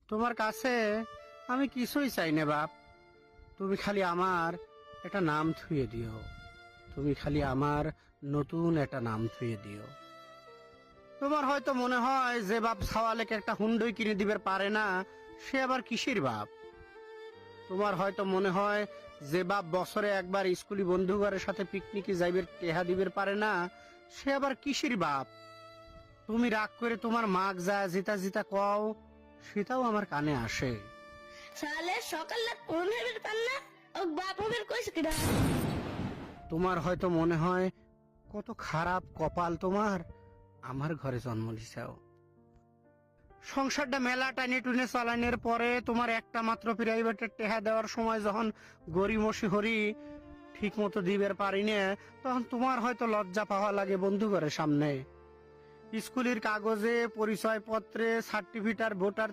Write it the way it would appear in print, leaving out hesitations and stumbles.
তোমার কাছে আমি কিছুই চাই না বাপ। তুমি খালি আমার একটা নাম থুয়ে দিও। তুমি খালি আমার নতুন একটা নাম থুয়ে দিও। তোমার হয়তো মনে হয় যে বাপ ছাওয়ালেকে একটা হুন্ডই কিনে দিবে পারে না, সে আবার কিসের বাপ। তোমার হয়তো মনে হয় যে বাপ বছরে একবার স্কুলি বন্ধুগণের সাথে পিকনিকে যাইবে টেহা দিবে পারে না, সে আবার কিসের বাপ। তুমি রাগ করে তোমার মাগ যা জিতা জিতা কও, সেটাও আমার কানে আসে। সালে সকাল কোন হেবের পান না ও বাপ হবের কইছে কিনা। তোমার হয়তো মনে হয় কত খারাপ কপাল তোমার, আমার ঘরে জন্ম দিছাও। সংসারটা মেলা টানে টুনে চালানোর পরে তোমার একটা মাত্র প্রাইভেটের টেহা দেওয়ার সময় যখন গরিমসি হরি ঠিক মতো দিবের পারি না, তখন তোমার হয়তো লজ্জা পাওয়া লাগে বন্ধু ঘরের সামনে। স্কুলের কাগজে, পরিচয়পত্রে, সার্টিফিকেট, ভোটার